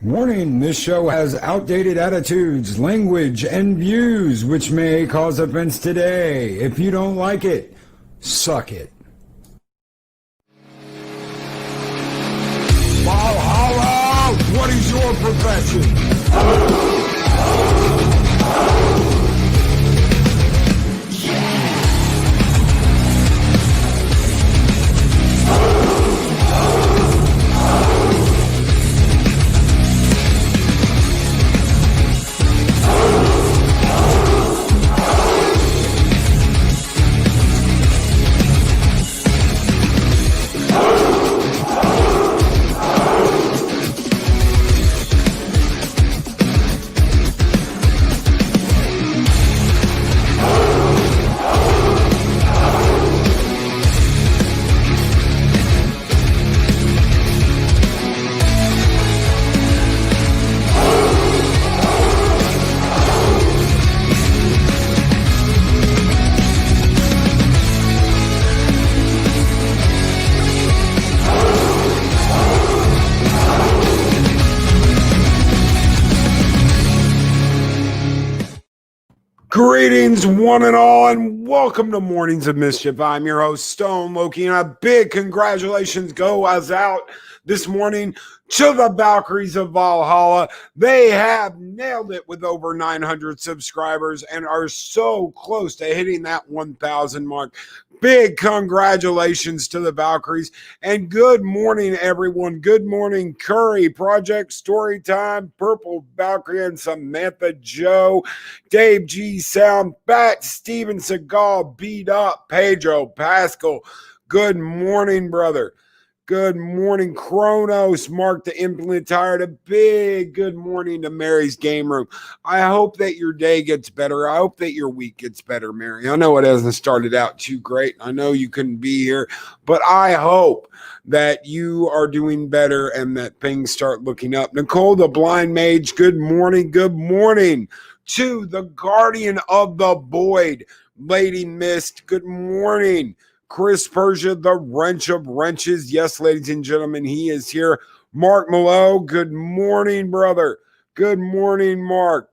Warning, this show has outdated attitudes, language, and views which may cause offense today. If you don't like it, suck it. Valhalla, what is your profession? Greetings, one and all, and welcome to Mornings of Mischief. I'm your host, Stone Loki, and a big congratulations goes out this morning to the Valkyries of Valhalla. They have nailed it with over 900 subscribers and are so close to hitting that 1,000 mark. Big congratulations to the Valkyries, and good morning, everyone. Good morning, Curry, Project Storytime, Purple Valkyrie, and Samantha Joe, Dave G Sound, Bat, Steven Seagal, Beat Up, Pedro Pascal. Good morning, brother. Good morning, Kronos, Mark the Implement Tired. A big good morning to Mary's Game Room. I hope that your day gets better. I hope that your week gets better, Mary. I know it hasn't started out too great. I know you couldn't be here, but I hope that you are doing better and that things start looking up. Nicole, the Blind Mage, good morning. Good morning to the Guardian of the Void, Lady Mist. Good morning. Chris Persia, the Wrench of Wrenches. Yes, ladies and gentlemen, he is here. Mark Malo, good morning, brother. Good morning, Mark.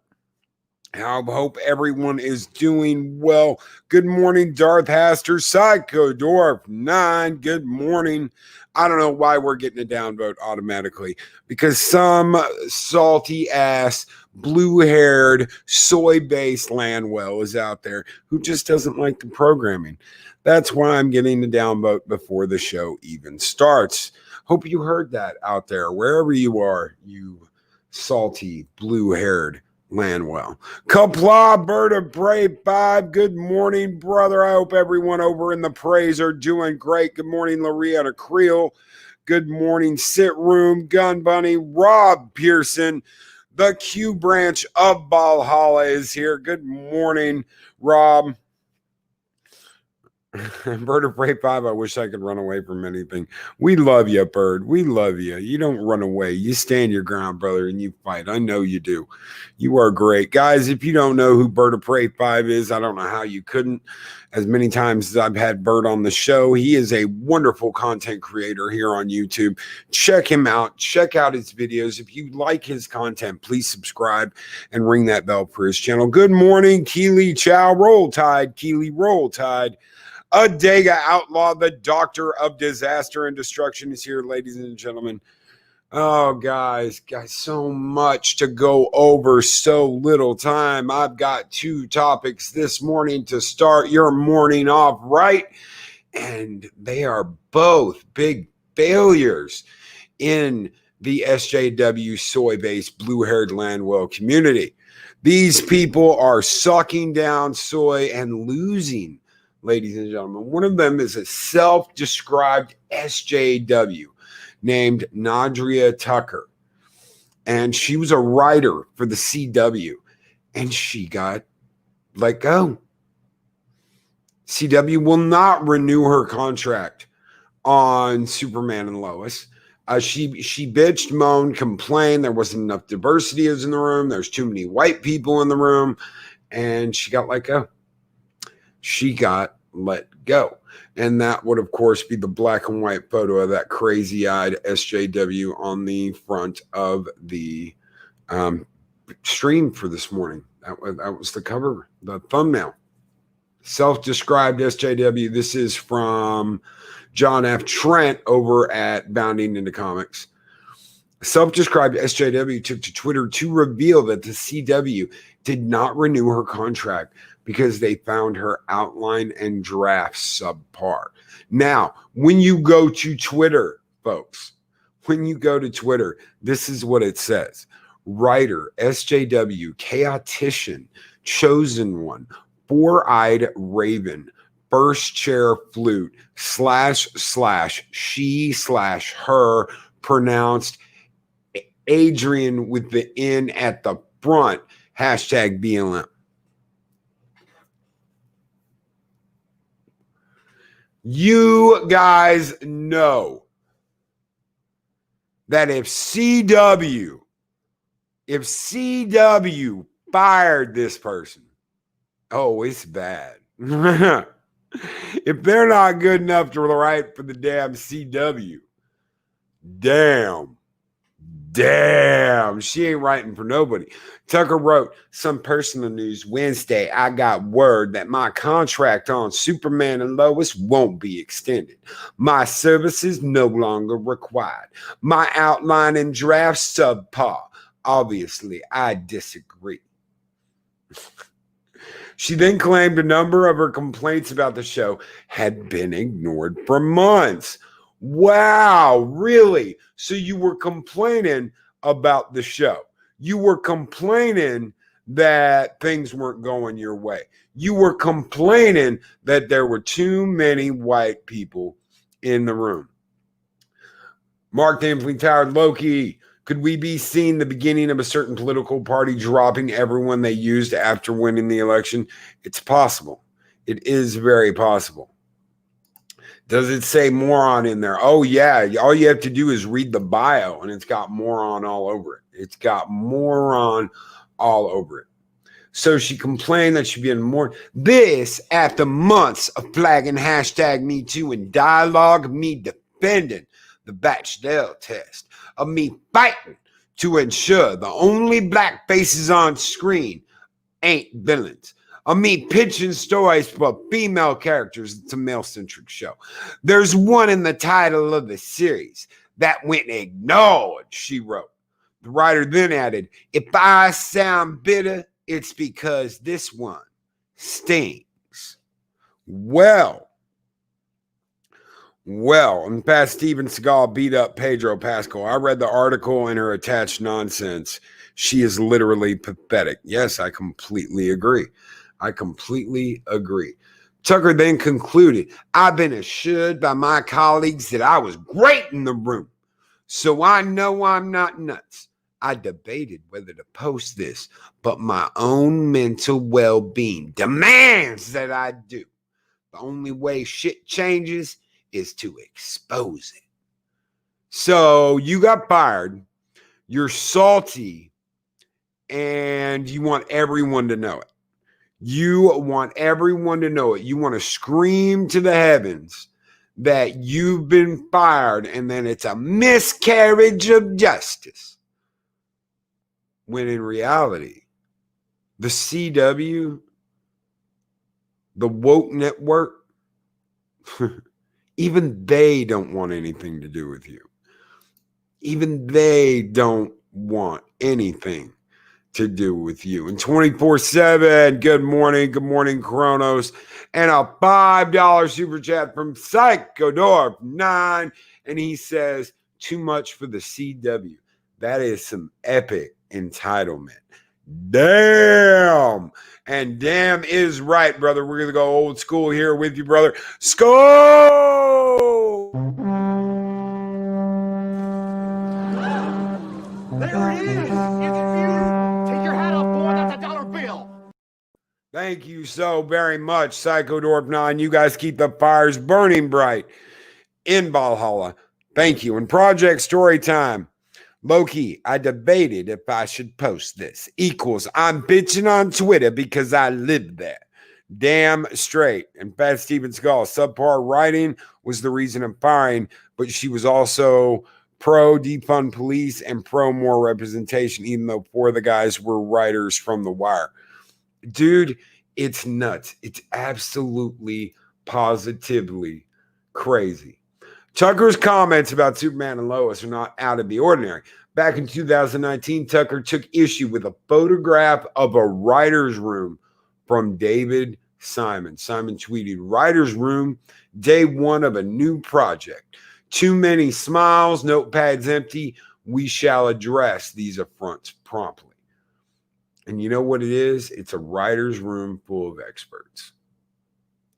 I hope everyone is doing well. Good morning, Darth Haster, Psycho Dwarf 9. Good morning. I don't know why we're getting a downvote automatically, because some salty ass, blue-haired, soy-based Landwell is out there who just doesn't like the programming. That's why I'm getting the downvote before the show even starts. Hope you heard that out there, wherever you are, you salty, blue-haired Landwell. Kapla, Bird of Prey 5. Good morning, brother. I hope everyone over in the praise are doing great. Good morning, Lariana Creel. Good morning, Sit Room, Gun Bunny, Rob Pearson. The Q branch of Valhalla is here. Good morning, Rob. Bird of Prey 5, I wish I could run away from anything. We love you, Bird. We love you. You don't run away. You stand your ground, brother, and you fight. I know you do. You are great. Guys, if you don't know who Bird of Prey 5 is, I don't know how you couldn't. As many times as I've had Bird on the show, he is a wonderful content creator here on YouTube. Check him out. Check out his videos. If you like his content, please subscribe and ring that bell for his channel. Good morning, Keely Chow. Roll Tide, Keely. Roll Tide. Adega Outlaw, the Doctor of Disaster and Destruction, is here, ladies and gentlemen. Oh, guys, so much to go over, so little time. I've got two topics this morning to start your morning off right, and they are both big failures in the SJW soy-based blue-haired Landwell community. These people are sucking down soy and losing, ladies and gentlemen. One of them is a self-described SJW named Nandria Tucker. And she was a writer for the CW. And she got let go. CW will not renew her contract on Superman and Lois. She bitched, moaned, complained. There wasn't enough diversity in the room. There's too many white people in the room. And she got let go. She got let go. And that would, of course, be the black and white photo of that crazy-eyed SJW on the front of the stream for this morning. That was the cover, the thumbnail. Self-described SJW. This is from John F. Trent over at Bounding Into Comics. Self-described SJW took to Twitter to reveal that the CW did not renew her contract because they found her outline and draft subpar. Now, when you go to Twitter, folks, when you go to Twitter, this is what it says. Writer, SJW, chaotician, chosen one, four-eyed raven, first chair flute, / she / her, pronounced Adrian with the N at the front, hashtag BLM. You guys know that if CW fired this person, oh, it's bad. If they're not good enough to write for the damn CW, damn, she ain't writing for nobody. Tucker wrote, some personal news Wednesday. I got word that my contract on Superman and Lois won't be extended. My services no longer required. My outline and draft subpar. Obviously, I disagree. She then claimed a number of her complaints about the show had been ignored for months. Wow, really? So you were complaining about the show. You were complaining that things weren't going your way. You were complaining that there were too many white people in the room. Mark Dampling Towered, Loki. Could we be seeing the beginning of a certain political party dropping everyone they used after winning the election? It's possible. It is very possible. Does it say moron in there? Oh, yeah. All you have to do is read the bio, and it's got moron all over it. It's got moron all over it. So she complained that she'd been more. This after months of flagging hashtag Me Too and dialogue of me defending the Bechdel test, of me fighting to ensure the only black faces on screen ain't villains, of me pitching stories for female characters. It's a male-centric show. There's one in the title of the series that went ignored, she wrote. The writer then added, if I sound bitter, it's because this one stings. Well, and Pat Steven Seagal beat up Pedro Pascal. I read the article and her attached nonsense. She is literally pathetic. Yes, I completely agree. Tucker then concluded, I've been assured by my colleagues that I was great in the room, so I know I'm not nuts. I debated whether to post this, but my own mental well-being demands that I do. The only way shit changes is to expose it. So you got fired, you're salty, and you want everyone to know it. You want everyone to know it. You want to scream to the heavens that you've been fired, and then it's a miscarriage of justice. When in reality, the CW, the woke network, even they don't want anything to do with you. Even they don't want anything to do with you. And 24/7, good morning, Kronos. And a $5 super chat from Psychodorf9. And he says, too much for the CW. That is some epic entitlement. Damn. And damn is right, brother. We're going to go old school here with you, brother. Skull! There it is. It's beautiful. Take your hat off, boy. That's a dollar bill. Thank you so very much, Psychodorf9. You guys keep the fires burning bright in Valhalla. Thank you. And Project Storytime. Loki, I debated if I should post this. Equals, I'm bitching on Twitter because I live there. Damn straight. And Pat Stevens Gall, subpar writing was the reason of firing, but she was also pro defund police and pro more representation, even though 4 of the guys were writers from The Wire. Dude, it's nuts. It's absolutely, positively crazy. Tucker's comments about Superman and Lois are not out of the ordinary. Back in 2019, Tucker took issue with a photograph of a writer's room from David Simon. Simon tweeted, "Writer's room, day one of a new project. Too many smiles, notepads empty. We shall address these affronts promptly." And you know what it is? It's a writer's room full of experts.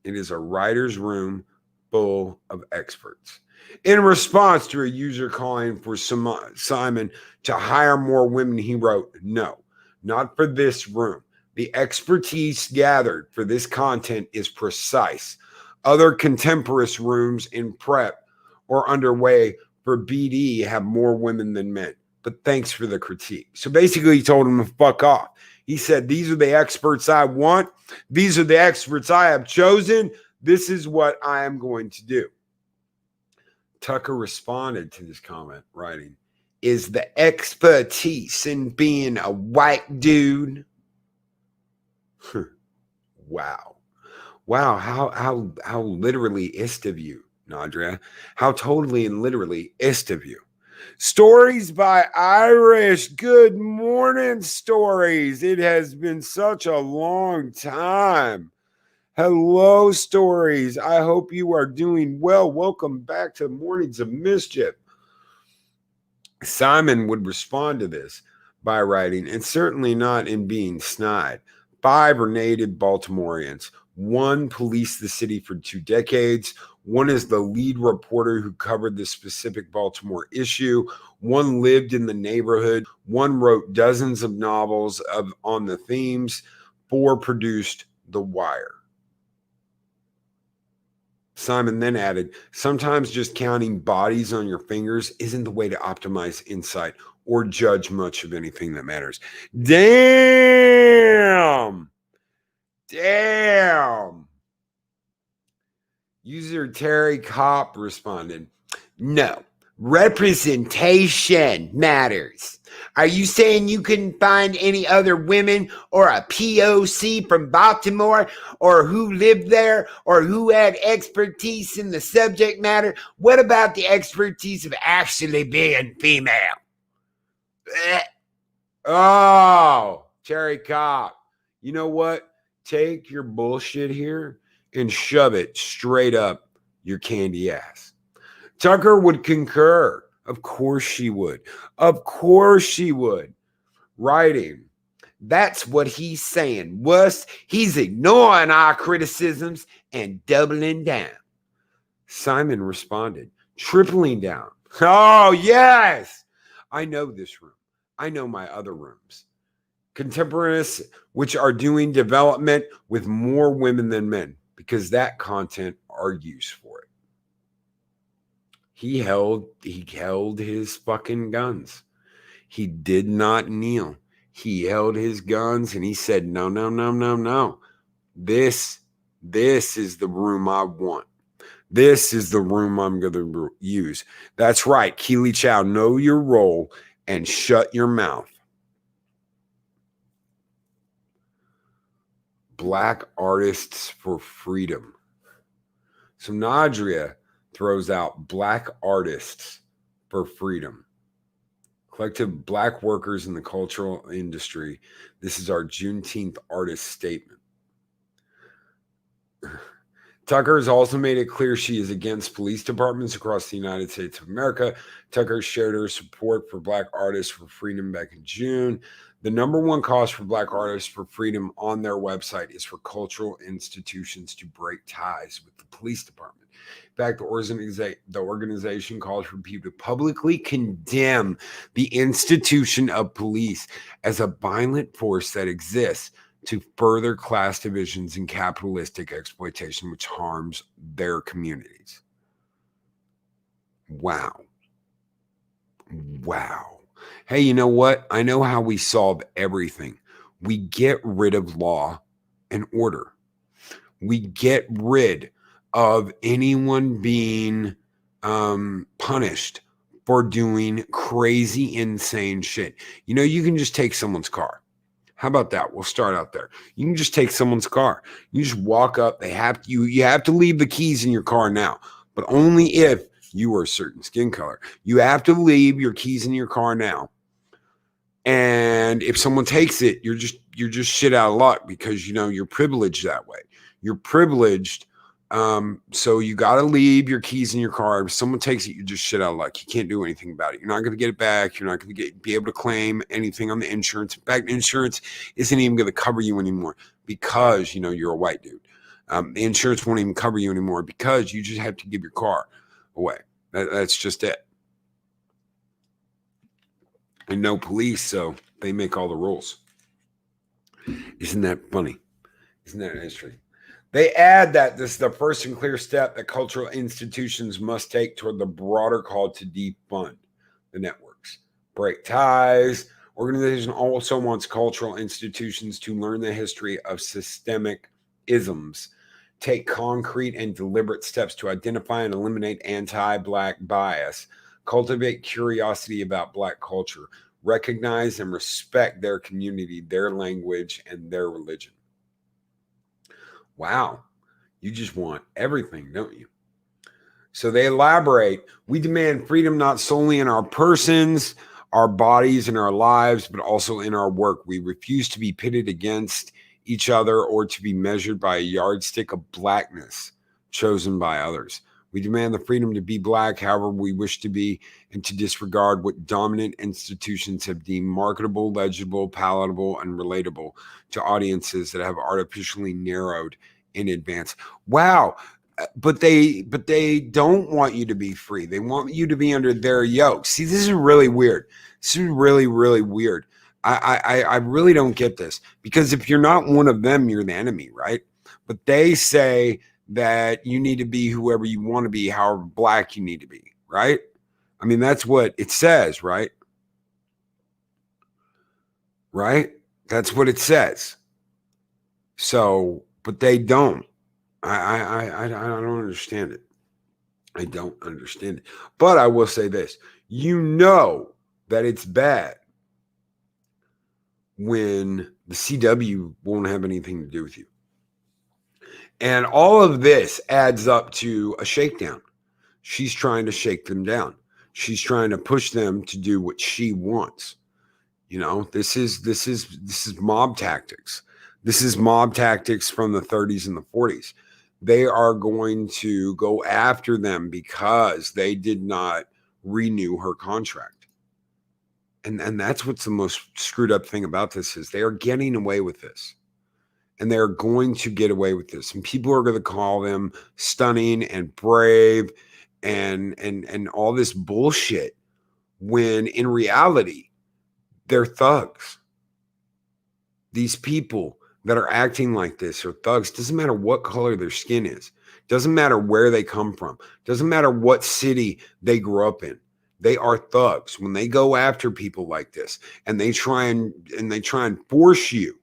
It is a writer's room full of experts. In response to a user calling for Simon to hire more women, he wrote, "No, not for this room. The expertise gathered for this content is precise. Other contemporaneous rooms in prep or underway for BD have more women than men. But thanks for the critique." So basically, he told him to fuck off. He said, "These are the experts I want. These are the experts I have chosen. This is what I am going to do." Tucker responded to this comment, writing, "Is the expertise in being a white dude?" Wow. Wow, how literally ist of you, Nandria. How totally and literally ist of you. Stories by Irish. Good morning, Stories. It has been such a long time. Hello, Stories. I hope you are doing well. Welcome back to Mornings of Mischief. Simon would respond to this by writing, and certainly not in being snide. 5 are native Baltimoreans. 1 policed the city for 2 decades. 1 is the lead reporter who covered the specific Baltimore issue. 1 lived in the neighborhood. 1 wrote dozens of novels on the themes. 4 produced The Wire. Simon then added, "Sometimes just counting bodies on your fingers isn't the way to optimize insight or judge much of anything that matters." Damn. User Terry Kopp responded, "No, representation matters. Are you saying you couldn't find any other women or a POC from Baltimore or who lived there or who had expertise in the subject matter? What about the expertise of actually being female?" Oh, Terry Kopp. You know what? Take your bullshit here and shove it straight up your candy ass. Tucker would concur. Of course she would. Of course she would. Writing, "That's what he's saying. Wuss, he's ignoring our criticisms and doubling down." Simon responded, tripling down. "Oh, yes. I know this room. I know my other rooms. Contemporaneous, which are doing development with more women than men, because that content argues for it." He held his fucking guns. He did not kneel. He held his guns and he said, "No, no, no, no, no. This is the room I want. This is the room I'm going to use." That's right. Keely Chow, know your role and shut your mouth. Black artists for freedom. So Nandria throws out Black artists for freedom. Collective Black workers in the cultural industry. This is our Juneteenth artist statement. Tucker has also made it clear she is against police departments across the United States of America. Tucker shared her support for Black artists for freedom back in June. The number one cause for Black artists for freedom on their website is for cultural institutions to break ties with the police department. In fact, the organization calls for people to publicly condemn the institution of police as a violent force that exists to further class divisions and capitalistic exploitation, which harms their communities. Wow. Wow. Hey, you know what? I know how we solve everything. We get rid of law and order. We get rid of anyone being punished for doing crazy, insane shit. You know, you can just take someone's car. How about that? We'll start out there. You can just take someone's car. You just walk up. You have to leave the keys in your car now, but only if you are a certain skin color. You have to leave your keys in your car now. And if someone takes it, you're just shit out of luck because, you know, you're privileged that way. You're privileged. So you got to leave your keys in your car. If someone takes it, you're just shit out of luck. You can't do anything about it. You're not going to get it back. You're not going to be able to claim anything on the insurance. In fact, insurance isn't even going to cover you anymore because, you know, you're a white dude. The insurance won't even cover you anymore because you just have to give your car away. That's just it. And no police, so they make all the rules. Isn't that funny? Isn't that interesting? They add that this is the first and clear step that cultural institutions must take toward the broader call to defund the networks, break ties. Organization also wants cultural institutions to learn the history of systemic isms, take concrete and deliberate steps to identify and eliminate anti-Black bias, cultivate curiosity about Black culture, recognize and respect their community, their language, and their religion. Wow, you just want everything, don't you? So they elaborate. We demand freedom not solely in our persons, our bodies, and our lives, but also in our work. We refuse to be pitted against each other or to be measured by a yardstick of Blackness chosen by others. We demand the freedom to be Black however we wish to be and to disregard what dominant institutions have deemed marketable, legible, palatable, and relatable to audiences that have artificially narrowed in advance. Wow. But they don't want you to be free. They want you to be under their yoke. See, this is really weird. This is really, really weird. I really don't get this because if you're not one of them, you're the enemy, right? But they say that you need to be whoever you want to be, however Black you need to be, right? I mean, that's what it says, right? Right? That's what it says. So, but they don't. I don't understand it. I don't understand it. But I will say this. You know that it's bad when the CW won't have anything to do with you. And all of this adds up to a shakedown. She's trying to shake them down. She's trying to push them to do what she wants. You know, this is mob tactics. This is mob tactics from the 30s and the 40s. They are going to go after them because they did not renew her contract. And that's what's the most screwed up thing about this is they are getting away with this. And they're going to get away with this. And people are going to call them stunning and brave and all this bullshit when in reality, they're thugs. These people that are acting like this are thugs. Doesn't matter what color their skin is. Doesn't matter where they come from. Doesn't matter what city they grew up in. They are thugs. When they go after people like this and they try and force you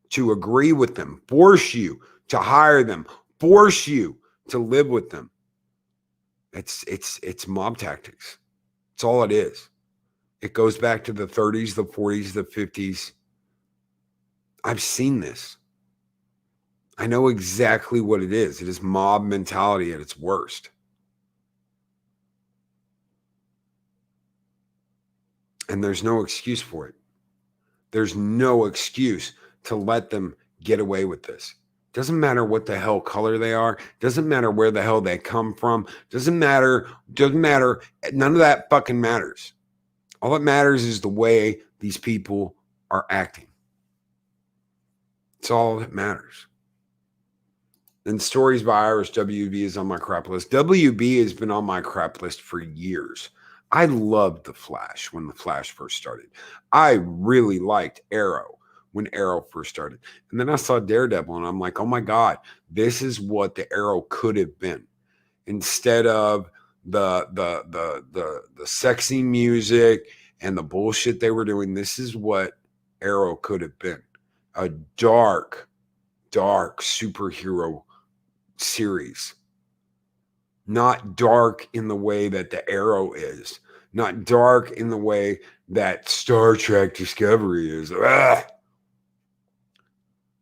to agree with them, force you to hire them, force you to live with them. It's mob tactics. It's all it is. It goes back to the 30s, the 40s, the 50s. I've seen this. I know exactly what it is. It is mob mentality at its worst. And there's no excuse for it. There's no excuse to let them get away with this. Doesn't matter what the hell color they are. Doesn't matter where the hell they come from. Doesn't matter. None of that fucking matters. All that matters is the way these people are acting. It's all that matters. And stories by Irish WB is on my crap list. WB has been on my crap list for years. I loved The Flash when The Flash first started. I really liked Arrow when Arrow first started. And then I saw Daredevil and I'm like, oh my God, this is what the Arrow could have been. Instead of the sexy music and the bullshit they were doing, this is what Arrow could have been. a dark superhero series. Not dark in the way that the Arrow is. Not dark in the way that Star Trek Discovery is. Ugh.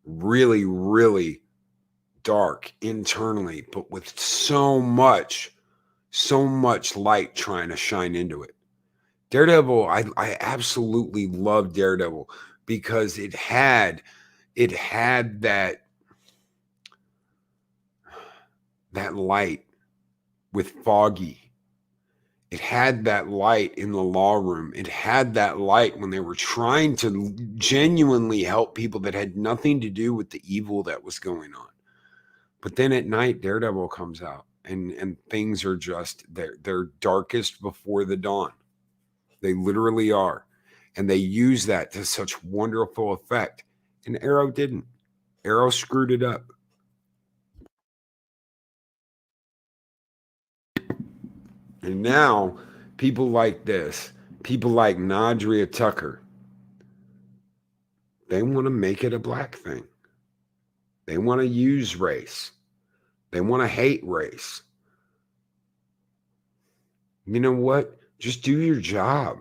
Really, really dark internally, but with so much light trying to shine into it. Daredevil, I absolutely love Daredevil because it had that light with Foggy. It had that light in the law room. It had that light when they were trying to genuinely help people that had nothing to do with the evil that was going on. But then at night, Daredevil comes out and things are just, they're darkest before the dawn. They literally are. And they use that to such wonderful effect. And Arrow didn't. Arrow screwed it up. And now, people like this, people like Nandria Tucker, they want to make it a black thing. They want to use race. They want to hate race. You know what? Just do your job.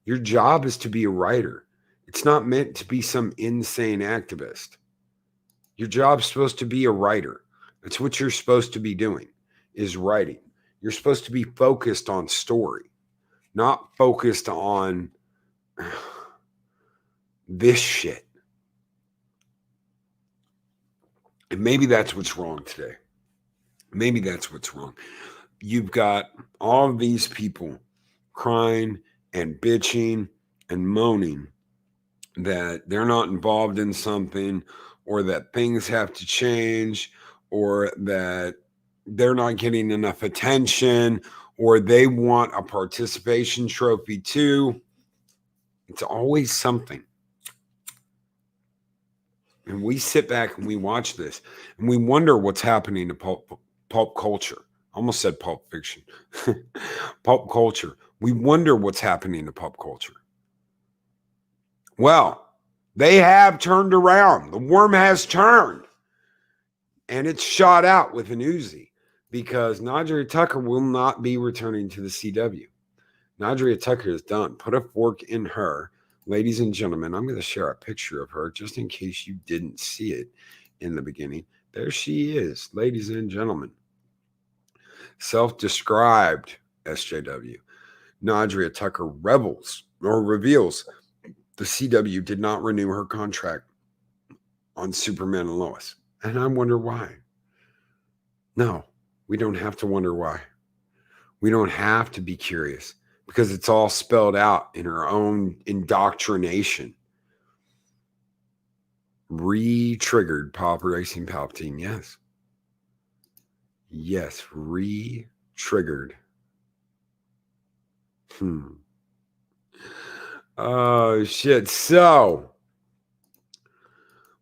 Your job is to be a writer. It's not meant to be some insane activist. Your job's supposed to be a writer. That's what you're supposed to be doing, is writing. You're supposed to be focused on story, not focused on this shit. And maybe that's what's wrong today. Maybe that's what's wrong. You've got all of these people crying and bitching and moaning that they're not involved in something, or that things have to change, or that they're not getting enough attention, or they want a participation trophy too. It's always something. And we sit back and we watch this and we wonder what's happening to pulp culture. I almost said pulp fiction. Pulp culture. We wonder what's happening to pulp culture. Well, they have turned around. The worm has turned. And it's shot out with an Uzi, because Nandria Tucker will not be returning to the CW. Nandria Tucker is done. Put a fork in her. Ladies and gentlemen, I'm going to share a picture of her just in case you didn't see it in the beginning. There she is, ladies and gentlemen. Self-described SJW. Nandria Tucker reveals the CW did not renew her contract on Superman and Lois. And I wonder why. No, we don't have to wonder why. We don't have to be curious, because it's all spelled out in her own indoctrination. Re-triggered Racing Palpatine, yes. Yes, re-triggered. Oh, shit. So,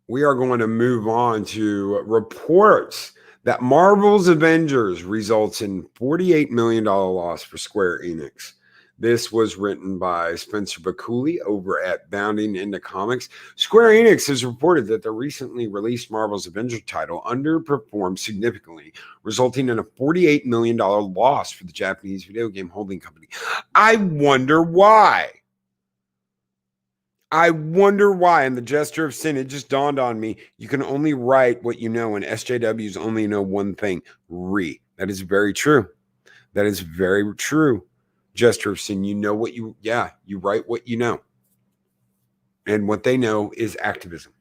we are going to move on to reports that Marvel's Avengers results in $48 million loss for Square Enix. This was written by Spencer Bakuli over at Bounding Into Comics. Square Enix has reported that the recently released Marvel's Avengers title underperformed significantly, resulting in a $48 million loss for the Japanese video game holding company. I wonder why. And the gesture of sin, it just dawned on me. You can only write what you know, and SJWs only know one thing, That is very true. That is very true. Gesture of sin, you write what you know. And what they know is activism.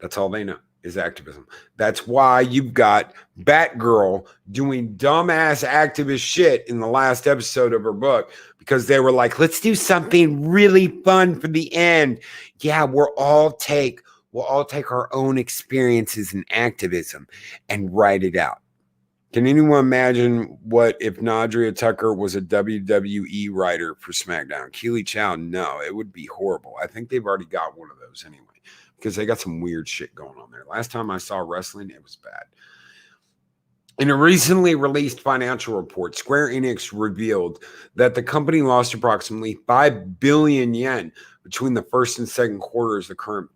That's all they know is activism. That's why you've got Batgirl doing dumbass activist shit in the last episode of her book, because they were like, let's do something really fun for the end. Yeah, we'll all take our own experiences in activism and write it out. Can anyone imagine what if Nandria Tucker was a WWE writer for SmackDown? Keely Chow, no, it would be horrible. I think they've already got one of those anyway, because they got some weird shit going on there. Last time I saw wrestling, it was bad. In a recently released financial report, Square Enix revealed that the company lost approximately 5 billion yen between the first and second quarters of the current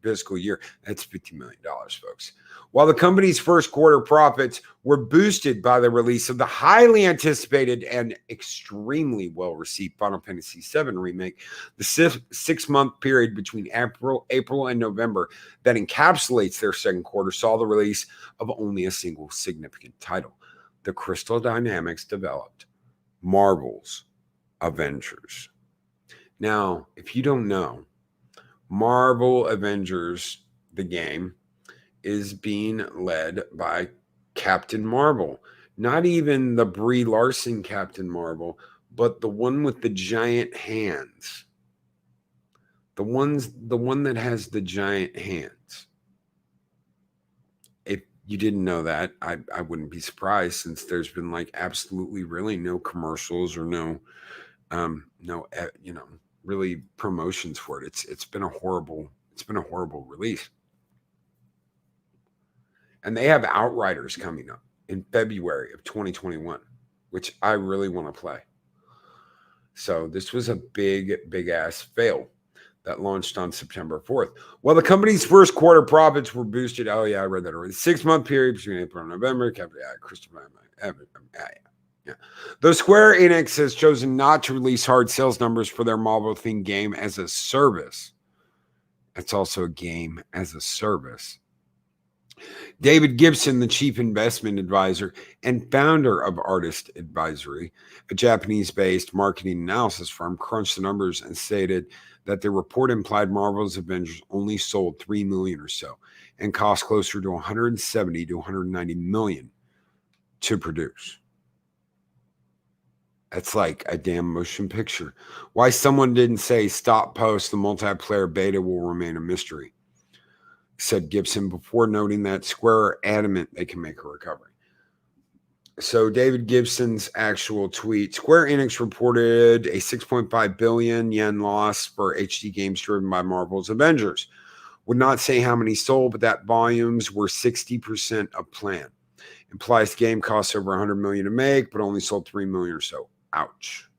fiscal year. That's $50 million, folks. While the company's first quarter profits were boosted by the release of the highly anticipated and extremely well-received Final Fantasy VII Remake, the six-month period between April and November that encapsulates their second quarter saw the release of only a single significant title. The Crystal Dynamics developed Marvel's Avengers. Now, if you don't know, Marvel Avengers, the game, is being led by Captain Marvel. Not even the Brie Larson Captain Marvel, but the one with the giant hands. The one that has the giant hands. If you didn't know that, I wouldn't be surprised, since there's been like absolutely really no commercials or no really promotions for it. It's been a horrible release. And they have Outriders coming up in February of 2021, which I really want to play. So this was a big ass fail that launched on September 4th. Well, the company's first quarter profits were boosted. Oh yeah, I read that already. 6-month period between April and November. Yeah. Though Square Enix has chosen not to release hard sales numbers for their Marvel-themed game as a service, it's also a game as a service. David Gibson, the chief investment advisor and founder of Artist Advisory, a Japanese-based marketing analysis firm, crunched the numbers and stated that the report implied Marvel's Avengers only sold 3 million or so and cost closer to 170 to 190 million to produce. That's like a damn motion picture. Why someone didn't say stop post, the multiplayer beta will remain a mystery, said Gibson, before noting that Square are adamant they can make a recovery. So David Gibson's actual tweet: Square Enix reported a 6.5 billion yen loss for HD games driven by Marvel's Avengers. Would not say how many sold, but that volumes were 60% of plan. Implies the game costs over 100 million to make, but only sold 3 million or so. Ouch.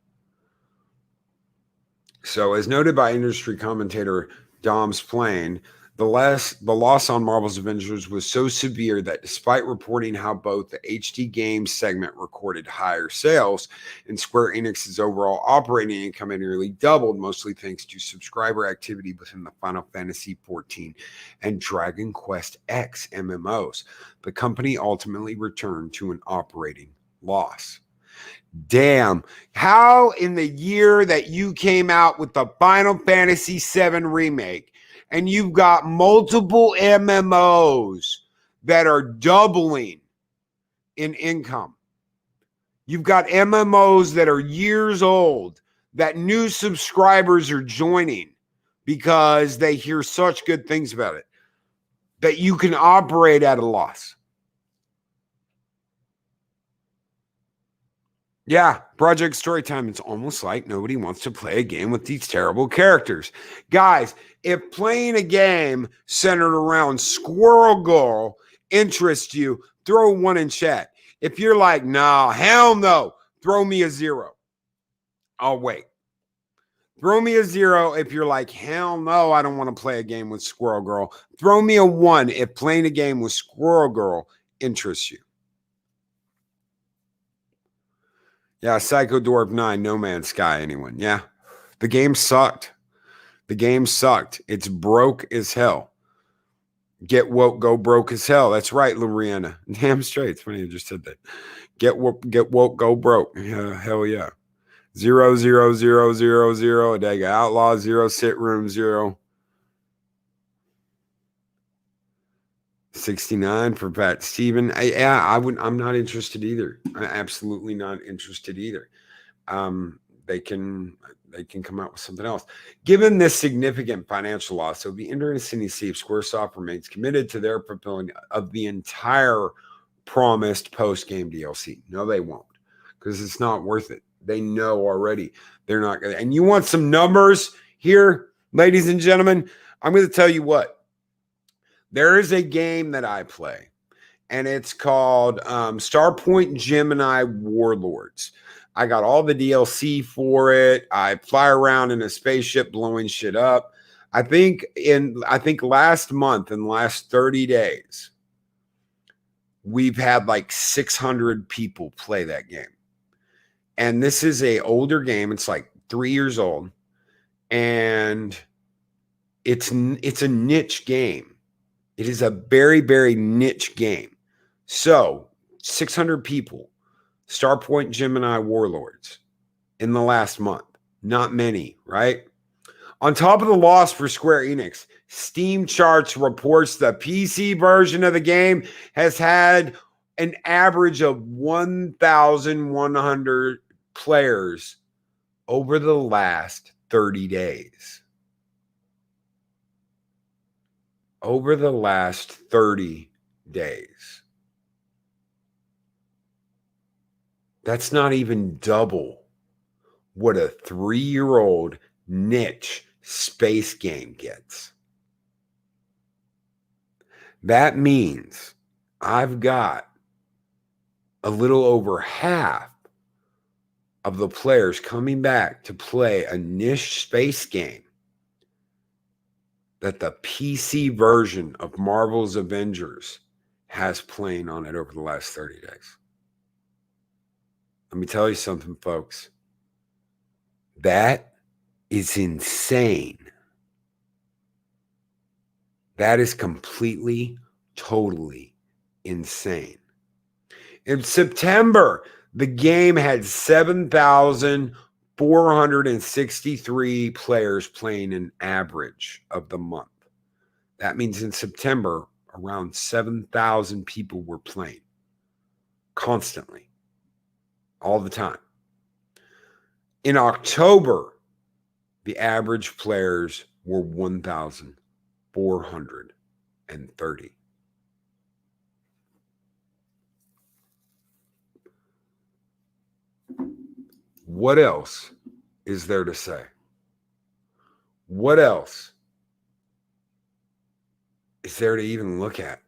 So as noted by industry commentator Dom's Plane, the loss on Marvel's Avengers was so severe that despite reporting how both the HD Games segment recorded higher sales and Square Enix's overall operating income had nearly doubled, mostly thanks to subscriber activity within the Final Fantasy XIV and Dragon Quest X MMOs, the company ultimately returned to an operating loss. Damn, how in the year that you came out with the Final Fantasy VII Remake, and you've got multiple MMOs that are doubling in income. You've got MMOs that are years old that new subscribers are joining because they hear such good things about it, that you can operate at a loss. Yeah, Project Storytime, it's almost like nobody wants to play a game with these terrible characters. Guys, if playing a game centered around Squirrel Girl interests you, throw 1 in chat. If you're like, nah, hell no, throw me a 0. I'll wait. Throw me a 0 if you're like, hell no, I don't want to play a game with Squirrel Girl. Throw me a 1 if playing a game with Squirrel Girl interests you. Yeah, Psycho Dwarf 9, No Man's Sky, anyone? Yeah, the game sucked. The game sucked. It's broke as hell. Get woke, go broke as hell. That's right, Loriana. Damn straight. It's funny you just said that. Get woke, go broke. Yeah, hell yeah. 0, 0, 0, 0, 0. Adega Outlaw, 0, Sit Room, 0. 69 for Pat Steven. I'm not interested either. I'm absolutely not interested either. They can come out with something else. Given this significant financial loss, it would be interesting to see if Squaresoft remains committed to their fulfilling of the entire promised post-game DLC. No, they won't, because it's not worth it. They know already they're not going to. And you want some numbers here, ladies and gentlemen? I'm going to tell you what. There is a game that I play, and it's called Starpoint Gemini Warlords. I got all the DLC for it. I fly around in a spaceship blowing shit up. I think last month, in the last 30 days, we've had like 600 people play that game. And this is a older game. It's like 3 years old. And it's a niche game. It is a very, very niche game. So 600 people, Starpoint Gemini Warlords in the last month. Not many, right? On top of the loss for Square Enix, Steam Charts reports the PC version of the game has had an average of 1,100 players over the last 30 days. Over the last 30 days. That's not even double what a 3-year-old niche space game gets. That means I've got a little over half of the players coming back to play a niche space game that the PC version of Marvel's Avengers has playing on it over the last 30 days. Let me tell you something, folks. That is insane. That is completely, totally insane. In September, the game had 7,463 players playing an average of the month. That means in September, around 7,000 people were playing constantly, all the time. In October, the average players were 1,430. What else is there to say? What else is there to even look at?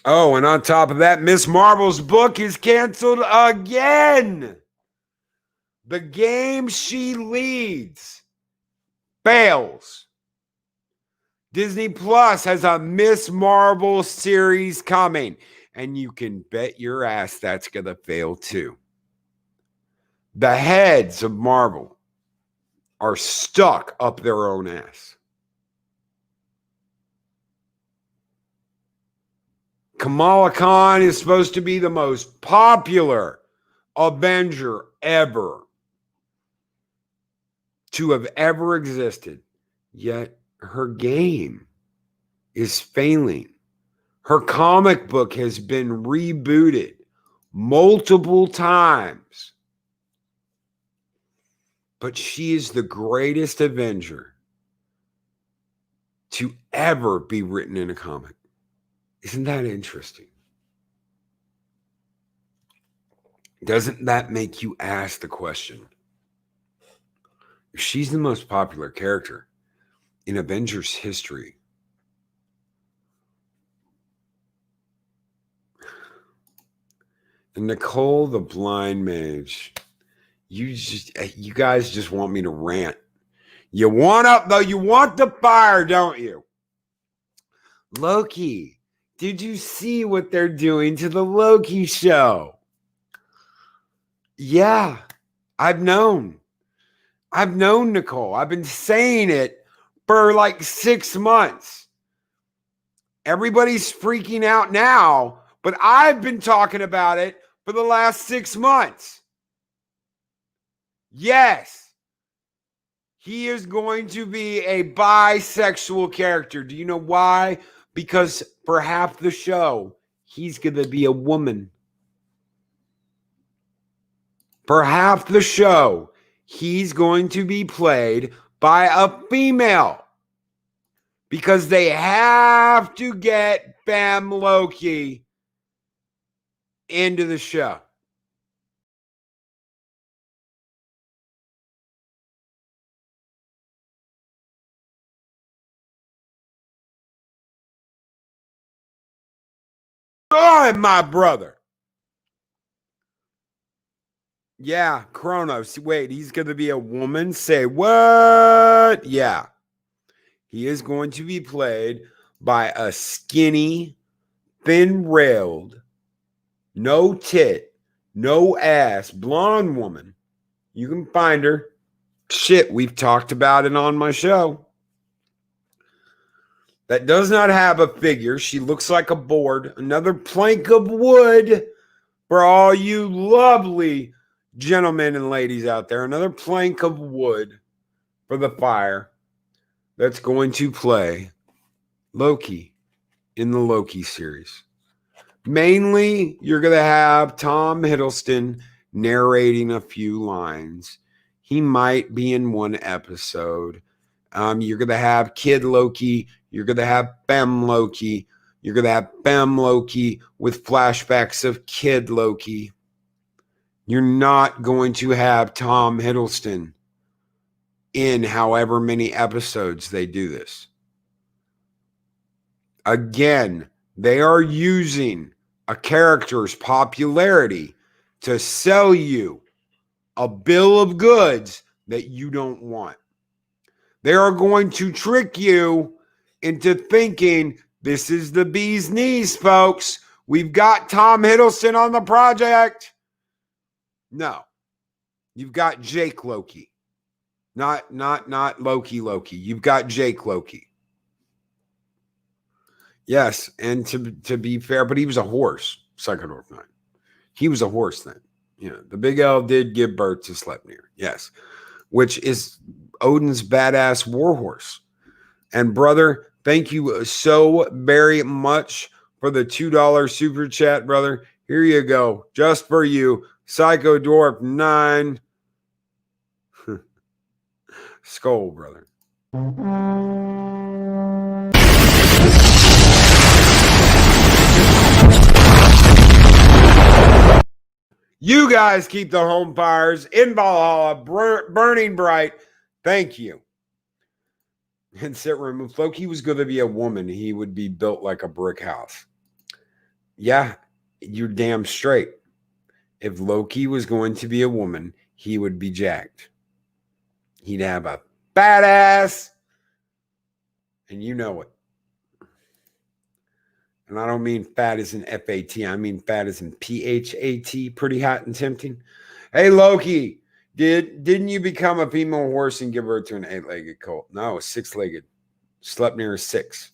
Oh, and on top of that, Miss Marvel's book is canceled again. The game she leads fails. Disney Plus has a Miss Marvel series coming, and you can bet your ass that's going to fail too. The heads of Marvel are stuck up their own ass. Kamala Khan is supposed to be the most popular Avenger ever to have ever existed, yet her game is failing. Her comic book has been rebooted multiple times, but she is the greatest Avenger to ever be written in a comic. Isn't that interesting? Doesn't that make you ask the question? If she's the most popular character in Avengers history, and Nicole the Blind Mage, you guys just want me to rant. You want the fire, don't you? Loki. Did you see what they're doing to the Loki show? Yeah, I've known, Nicole. I've been saying it for like 6 months. Everybody's freaking out now, but I've been talking about it for the last 6 months. Yes, he is going to be a bisexual character. Do you know why? Because for half the show, he's going to be a woman. For half the show, he's going to be played by a female. Because they have to get Femme Loki into the show. Oh, my brother. Yeah, Kronos. Wait, he's going to be a woman? Say what? Yeah. He is going to be played by a skinny, thin-railed, no tit, no ass, blonde woman. You can find her. Shit, we've talked about it on my show. That does not have a figure. She looks like a board. Another plank of wood for all you lovely gentlemen and ladies out there. Another plank of wood for the fire that's going to play Loki in the Loki series. Mainly, you're going to have Tom Hiddleston narrating a few lines. He might be in one episode. You're going to have Kid Loki. You're going to have Fem Loki. You're going to have Fem Loki with flashbacks of Kid Loki. You're not going to have Tom Hiddleston in however many episodes they do this. Again, they are using a character's popularity to sell you a bill of goods that you don't want. They are going to trick you into thinking this is the bee's knees, folks. We've got Tom Hiddleston on the project. No. You've got Jake Loki. Not Loki. You've got Jake Loki. Yes, and to be fair, but he was a horse, Psychodorf 9. He was a horse then. The big L did give birth to Sleipnir, yes, which is Odin's badass warhorse. And brother, thank you so very much for the $2 super chat, brother. Here you go, just for you, Psychodorf 9. Skull, brother. You guys keep the home fires in Valhalla burning bright. Thank you. And sit room. If Loki was going to be a woman, he would be built like a brick house. Yeah, you're damn straight. If Loki was going to be a woman, he would be jacked. He'd have a badass, and you know it. And I don't mean fat as in F-A-T. I mean fat as in P-H-A-T. Pretty hot and tempting. Hey, Loki, didn't you become a female horse and give birth to an 8-legged colt? No, 6-legged. Slept near a 6.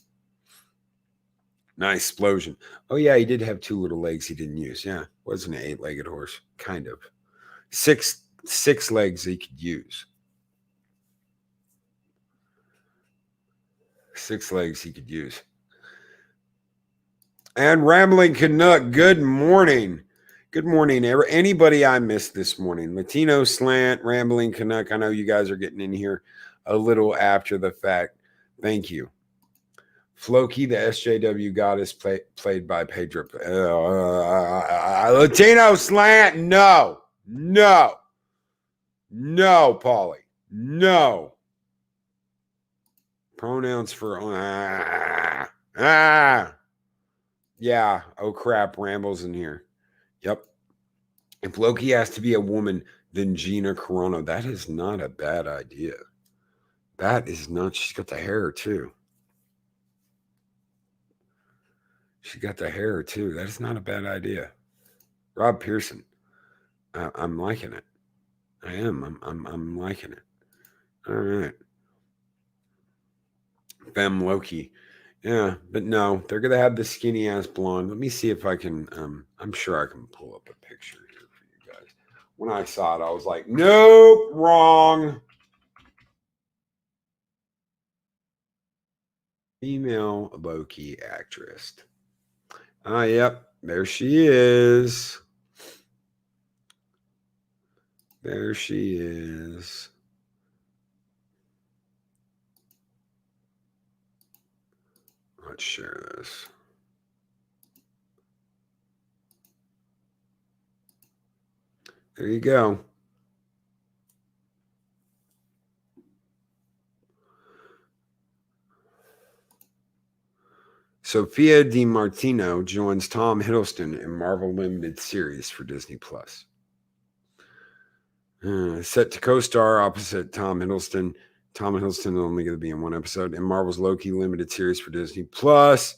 Nice explosion. Oh, yeah, he did have 2 little legs he didn't use. Yeah, wasn't an 8-legged horse. Kind of. Six legs he could use. 6 legs he could use. And Rambling Canuck, good morning. Good morning, anybody I missed this morning. Latino Slant, Rambling Canuck. I know you guys are getting in here a little after the fact. Thank you. Floki, the SJW goddess, played by Pedro. Latino Slant, no, Paulie, no. Pronouns for yeah, oh crap, Ramble's in here. Yep. If Loki has to be a woman, then Gina Carano. That is not a bad idea. That is not. She's got the hair too. That is not a bad idea. Rob Pearson. I'm liking it. I am. I'm liking it. All right. Fem Loki. Yeah, but no, they're gonna have the skinny ass blonde. Let me see if I can. I'm sure I can pull up a picture here for you guys. When I saw it, I was like, nope, wrong. Female Loki actress. Yep, there she is. There she is. Let's share this. There you go. Sophia DiMartino joins Tom Hiddleston in Marvel Limited series for Disney Plus. Set to co-star opposite Tom Hiddleston. Tom Hiddleston is only going to be in one episode. In Marvel's Loki limited series for Disney Plus.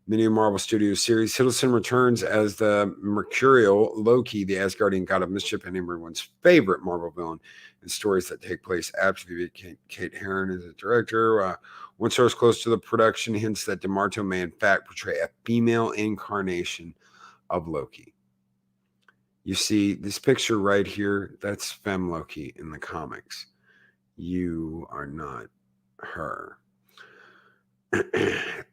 Mini Marvel Studios series. Hiddleston returns as the mercurial Loki, the Asgardian god of mischief and everyone's favorite Marvel villain in stories that take place after the Kate Herron is the director. One source close to the production hints that DiMartino may in fact portray a female incarnation of Loki. You see this picture right here, that's Femme Loki in the comics. You are not her.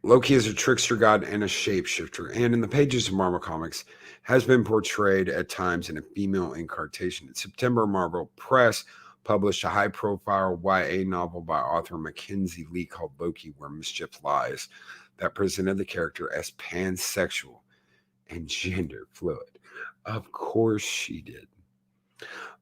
Loki is a trickster god and a shapeshifter, and in the pages of Marvel Comics has been portrayed at times in a female incarnation. In September, Marvel Press published a high-profile YA novel by author Mackenzie Lee called Loki, Where Mischief Lies, that presented the character as pansexual and gender fluid. Of course she did.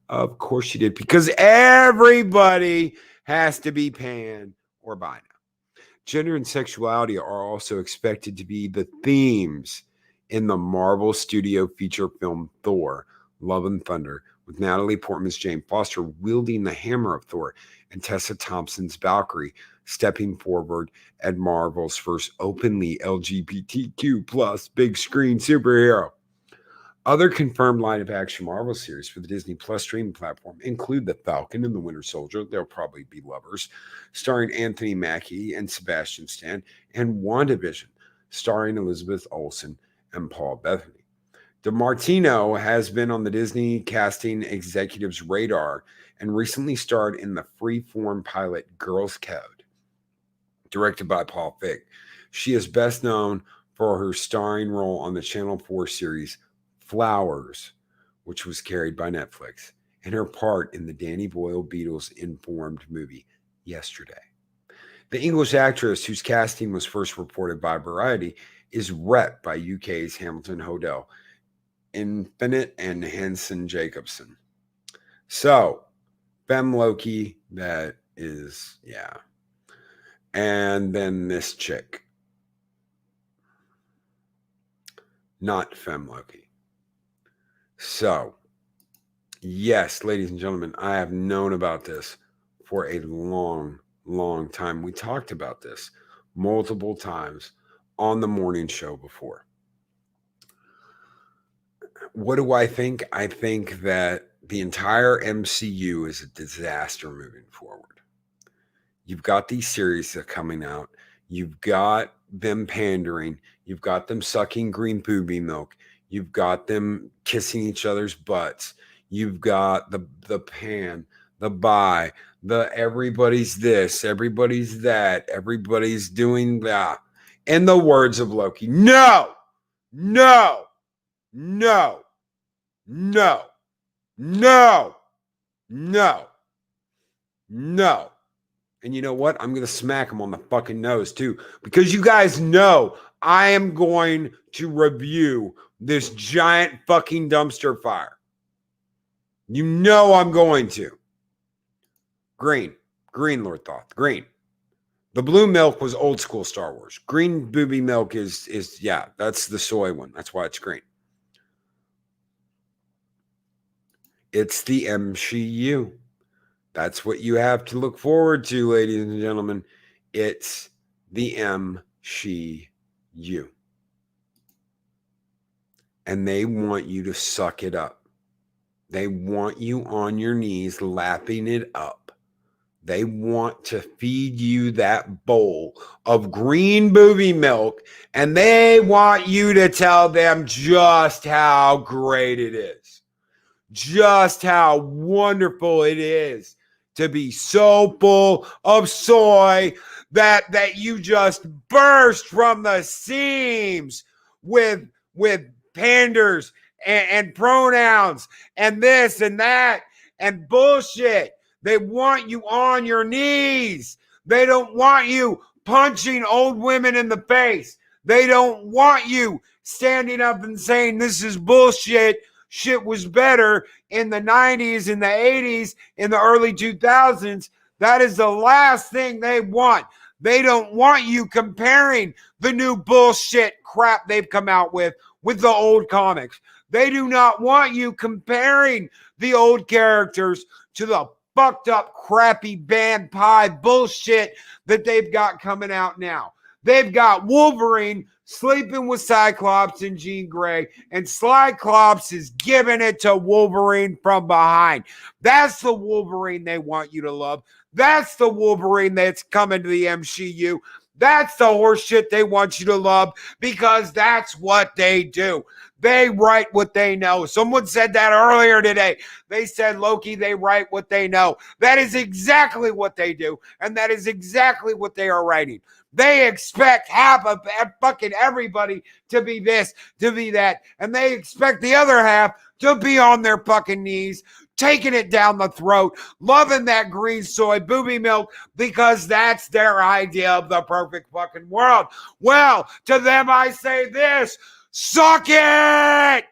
Of course she did, because everybody has to be pan or bi now. Gender and sexuality are also expected to be the themes in the Marvel Studio feature film Thor, Love and Thunder, with Natalie Portman's Jane Foster wielding the hammer of Thor and Tessa Thompson's Valkyrie stepping forward at Marvel's first openly LGBTQ plus big screen superhero. Other confirmed line-of-action Marvel series for the Disney Plus streaming platform include The Falcon and the Winter Soldier, they'll probably be lovers, starring Anthony Mackie and Sebastian Stan, and WandaVision, starring Elizabeth Olsen and Paul Bettany. DiMartino has been on the Disney casting executives' radar and recently starred in the freeform pilot Girls Code, directed by Paul Feig. She is best known for her starring role on the Channel 4 series Flowers, which was carried by Netflix, and her part in the Danny Boyle Beatles informed movie Yesterday. The English actress, whose casting was first reported by Variety, is rep by UK's Hamilton Hodel, Infinite and Hanson Jacobson. So, Femme Loki, that is, yeah. And then this chick. Not Femme Loki. So, yes, ladies and gentlemen, I have known about this for a long, long time. We talked about this multiple times on the morning show before. What do I think? I think that the entire MCU is a disaster moving forward. You've got these series that are coming out. You've got them pandering. You've got them sucking green booby milk. You've got them kissing each other's butts. You've got the pan, the bi, the everybody's this, everybody's that, everybody's doing that. In the words of Loki, no, no, no, no, no, no, no. And you know what? I'm going to smack him on the fucking nose too, because you guys know I am going to review this giant fucking dumpster fire. You know I'm going to. Green, Lord Thoth, green. The blue milk was old school Star Wars. Green booby milk is yeah, that's the soy one. That's why it's green. It's the MCU. That's what you have to look forward to, ladies and gentlemen. It's the MCU. And they want you to suck it up. They want you on your knees lapping it up. They want to feed you that bowl of green booby milk, and they want you to tell them just how great it is. Just how wonderful it is to be so full of soy that you just burst from the seams with panders and pronouns and this and that and bullshit. They want you on your knees. They don't want you punching old women in the face. They don't want you standing up and saying this is bullshit. Shit was better in the 90s, in the 80s, in the early 2000s. That is the last thing they want. They don't want you comparing the new bullshit crap they've come out with the old comics. They do not want you comparing the old characters to the fucked up, crappy band pie bullshit that they've got coming out now. They've got Wolverine sleeping with Cyclops and Jean Grey, and Cyclops is giving it to Wolverine from behind. That's the Wolverine they want you to love. That's the Wolverine that's coming to the MCU. That's the horseshit they want you to love, because that's what they do. They write what they know. Someone said that earlier today. They said, Loki, they write what they know. That is exactly what they do, and that is exactly what they are writing. They expect half of fucking everybody to be this, to be that, and they expect the other half to be on their fucking knees, taking it down the throat, loving that green soy booby milk, because that's their idea of the perfect fucking world. Well, to them I say this: suck it!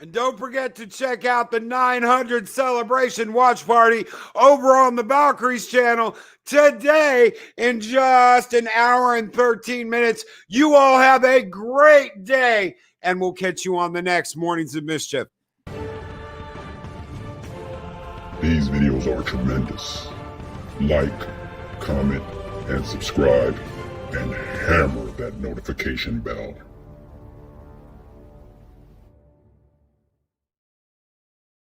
And don't forget to check out the 900 celebration watch party over on the Valkyries channel today in just an hour and 13 minutes. You all have a great day, and we'll catch you on the next Mornings of Mischief. These videos are tremendous. Like, comment, and subscribe, and hammer that notification bell.